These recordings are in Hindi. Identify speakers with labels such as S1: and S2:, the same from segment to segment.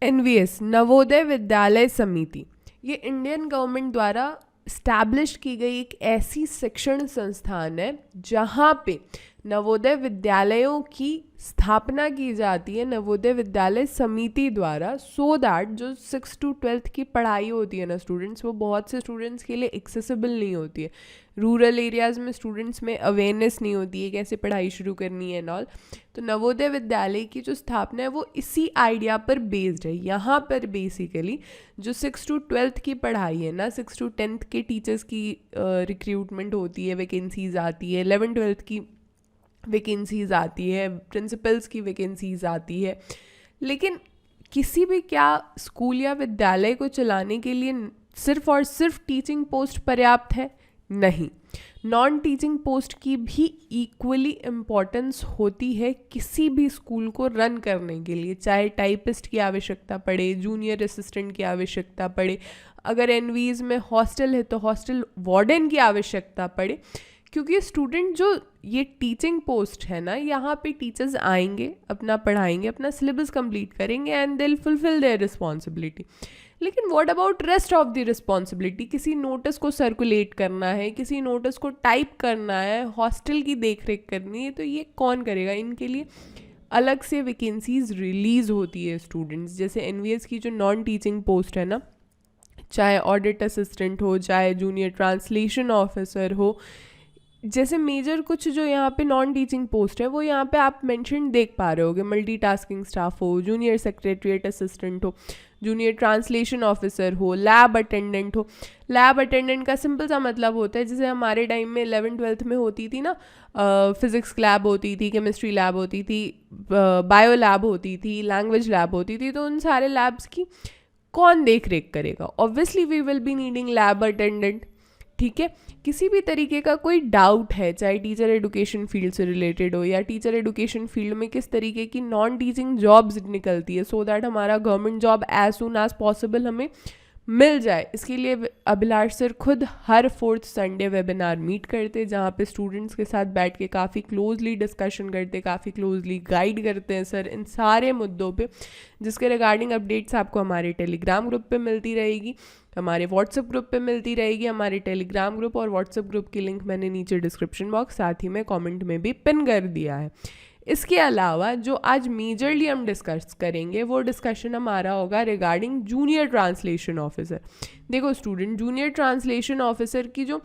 S1: एनवीएस नवोदय विद्यालय समिति ये इंडियन गवर्नमेंट द्वारा स्टैब्लिश की गई एक ऐसी शिक्षण संस्थान है जहाँ पे नवोदय विद्यालयों की स्थापना की जाती है नवोदय विद्यालय समिति द्वारा, सो दैट जो 6 to 12th की पढ़ाई होती है ना स्टूडेंट्स, वो बहुत से स्टूडेंट्स के लिए एक्सेसिबल नहीं होती है। रूरल एरियाज़ में स्टूडेंट्स में अवेयरनेस नहीं होती है कैसे पढ़ाई शुरू करनी है नॉल। तो नवोदय विद्यालय की जो स्थापना है वो इसी आइडिया पर बेस्ड है। यहाँ पर बेसिकली जो 6 to 12th की पढ़ाई है ना, 6 to 10th के टीचर्स की रिक्रूटमेंट होती है, वैकेंसीज आती है, 11-12th की वैकेंसीज आती है, प्रिंसिपल्स की वैकेंसीज आती है, लेकिन किसी भी क्या स्कूल या विद्यालय को चलाने के लिए सिर्फ और सिर्फ टीचिंग पोस्ट पर्याप्त है? नहीं, नॉन टीचिंग पोस्ट की भी इक्वली इम्पॉर्टेंस होती है किसी भी स्कूल को रन करने के लिए, चाहे टाइपिस्ट की आवश्यकता पड़े, जूनियर असिस्टेंट की आवश्यकता पड़े, अगर एनवीज में हॉस्टल है तो हॉस्टल वार्डन की आवश्यकता पड़े, क्योंकि स्टूडेंट जो ये टीचिंग पोस्ट है ना, यहाँ पे टीचर्स आएंगे, अपना पढ़ाएंगे, अपना सिलेबस कंप्लीट करेंगे and they will fulfil their responsibility. लेकिन what about rest of the responsibility? किसी नोटिस को सर्कुलेट करना है, किसी नोटिस को टाइप करना है, हॉस्टल की देख रेख करनी है, तो ये कौन करेगा? इनके लिए अलग से वैकेंसीज रिलीज़ होती है स्टूडेंट्स। जैसे एनवीएस की जो नॉन टीचिंग पोस्ट है ना, चाहे ऑडिट असिस्टेंट हो, चाहे जूनियर ट्रांसलेशन ऑफिसर हो, जैसे मेजर कुछ जो यहाँ पे नॉन टीचिंग पोस्ट है वो यहाँ पे आप मेंशन देख पा रहे होगे। मल्टीटास्किंग स्टाफ हो, जूनियर सेक्रेटरीट असिस्टेंट हो, जूनियर ट्रांसलेशन ऑफिसर हो, लैब अटेंडेंट हो। लैब अटेंडेंट का सिंपल सा मतलब होता है, जैसे हमारे टाइम में 11-12th में होती थी ना, फिज़िक्स लैब होती थी, केमिस्ट्री लैब होती थी, बायो लैब होती थी, लैंग्वेज लैब होती थी, तो उन सारे लैब्स की कौन देख रेख करेगा? Obviously we will be needing lab attendant. ठीक है, किसी भी तरीके का कोई डाउट है, चाहे टीचर एडुकेशन फील्ड से रिलेटेड हो या टीचर एडुकेशन फील्ड में किस तरीके की नॉन टीचिंग जॉब्स निकलती है, सो दैट हमारा government job as soon as possible हमें मिल जाए, इसके लिए अभिलाष सर खुद हर 4th संडे वेबिनार मीट करते हैं, जहाँ पे स्टूडेंट्स के साथ बैठ के काफ़ी क्लोजली डिस्कशन करते, काफ़ी क्लोजली गाइड करते हैं सर इन सारे मुद्दों पे, जिसके रिगार्डिंग अपडेट्स आपको हमारे टेलीग्राम ग्रुप पे मिलती रहेगी, हमारे व्हाट्सएप ग्रुप पे मिलती रहेगी। हमारे टेलीग्राम ग्रुप और व्हाट्सएप ग्रुप की लिंक मैंने नीचे डिस्क्रिप्शन बॉक्स साथ ही में कमेंट में भी पिन कर दिया है। इसके अलावा जो आज मेजरली हम डिस्कस करेंगे वो डिस्कशन हमारा होगा रिगार्डिंग जूनियर ट्रांसलेशन ऑफिसर। देखो स्टूडेंट, जूनियर ट्रांसलेशन ऑफिसर की जो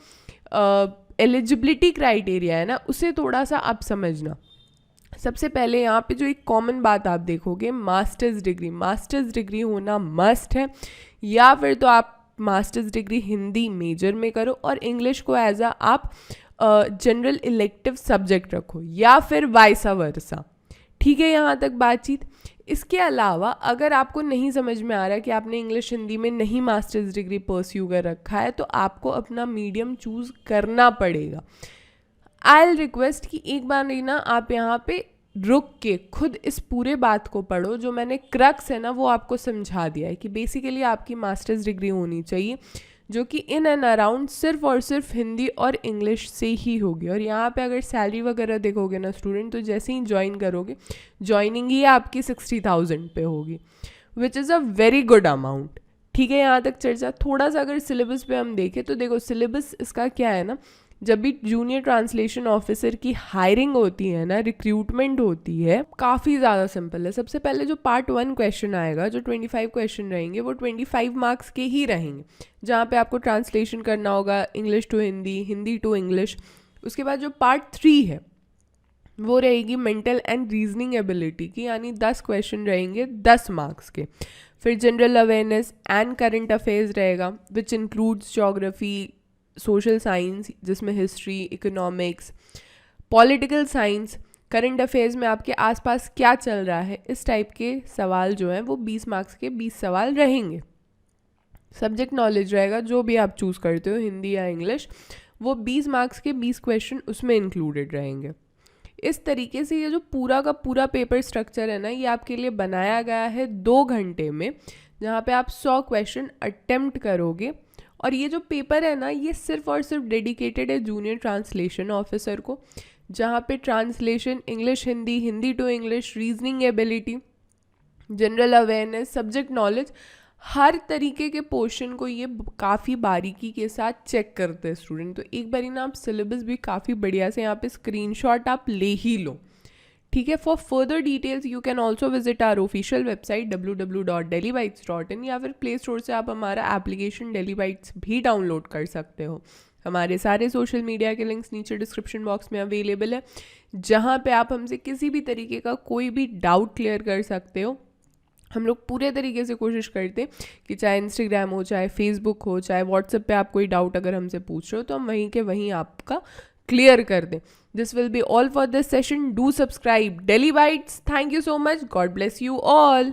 S1: एलिजिबिलिटी क्राइटेरिया है ना, उसे थोड़ा सा आप समझना। सबसे पहले यहाँ पे जो एक कॉमन बात आप देखोगे, मास्टर्स डिग्री। मास्टर्स डिग्री होना मस्ट है, या फिर तो आप मास्टर्स डिग्री हिंदी मेजर में करो और इंग्लिश को एज अ आप जनरल इलेक्टिव सब्जेक्ट रखो, या फिर वाइसा वर्सा। ठीक है, यहाँ तक बातचीत। इसके अलावा अगर आपको नहीं समझ में आ रहा कि आपने इंग्लिश हिंदी में नहीं मास्टर्स डिग्री परस्यू कर रखा है, तो आपको अपना मीडियम चूज़ करना पड़ेगा। आई विल रिक्वेस्ट कि एक बार नहीं ना, आप यहाँ पे रुक के खुद इस पूरे बात को पढ़ो। जो मैंने क्रक्स है ना वो आपको समझा दिया है कि बेसिकली आपकी मास्टर्स डिग्री होनी चाहिए, जो कि इन एंड अराउंड सिर्फ और सिर्फ हिंदी और इंग्लिश से ही होगी। और यहाँ पे अगर सैलरी वगैरह देखोगे ना स्टूडेंट, तो जैसे ही ज्वाइन करोगे, ज्वाइनिंग ही आपकी 60,000 पे होगी, which is a very good amount. ठीक है, यहाँ तक चर्चा। थोड़ा सा अगर सिलेबस पे हम देखें तो देखो सिलेबस इसका क्या है ना, जब भी जूनियर ट्रांसलेशन ऑफिसर की हायरिंग होती है ना, रिक्रूटमेंट होती है, काफ़ी ज़्यादा सिंपल है। सबसे पहले जो पार्ट 1 क्वेश्चन आएगा, जो 25 क्वेश्चन रहेंगे, वो 25 मार्क्स के ही रहेंगे, जहाँ पे आपको ट्रांसलेशन करना होगा English to Hindi, Hindi to English. उसके बाद जो पार्ट 3 है वो रहेगी मेंटल एंड रीजनिंग एबिलिटी की, यानी 10 क्वेश्चन रहेंगे 10 मार्क्स के। फिर general awareness and current affairs रहेगा, which includes geography, social science जिसमें history, economics, political science, current affairs में आपके आसपास क्या चल रहा है, इस टाइप के सवाल जो हैं वो 20 मार्क्स के 20 सवाल रहेंगे। सब्जेक्ट नॉलेज रहेगा, जो भी आप चूज़ करते हो हिंदी या इंग्लिश, वो 20 मार्क्स के 20 क्वेश्चन उसमें इंक्लूडेड रहेंगे। इस तरीके से ये जो पूरा का पूरा पेपर स्ट्रक्चर है ना, ये आपके लिए बनाया गया है 2 घंटे में, जहाँ पे आप 100 क्वेश्चन अटेम्प्ट करोगे। और ये जो पेपर है ना, ये सिर्फ और सिर्फ डेडिकेटेड है जूनियर ट्रांसलेशन ऑफिसर को, जहाँ पे translation English Hindi, Hindi to English, reasoning ability, general awareness, subject knowledge, हर तरीके के पोर्शन को ये काफ़ी बारीकी के साथ चेक करते हैं स्टूडेंट। तो एक बारी ना आप सिलेबस भी काफ़ी बढ़िया से यहाँ पे स्क्रीनशॉट आप ले ही लो, ठीक है। For further details you can also visit our official website www.delhibytes.in, या फिर प्ले स्टोर से आप हमारा एप्लीकेशन डेली बाइट्स भी डाउनलोड कर सकते हो। हमारे सारे सोशल मीडिया के लिंक्स नीचे डिस्क्रिप्शन बॉक्स में अवेलेबल है, जहाँ पे आप हमसे किसी भी तरीके का कोई भी डाउट क्लियर कर सकते हो। हम लोग पूरे तरीके से कोशिश करते हैं कि चाहे इंस्टाग्राम हो, चाहे फेसबुक हो, चाहे व्हाट्सएप पे आप कोई डाउट अगर हमसे पूछ रहे हो तो हम वहीं के वहीं आपका क्लियर कर दें। This will be all for this session. Do subscribe daily bytes. Thank you so much. God bless you all.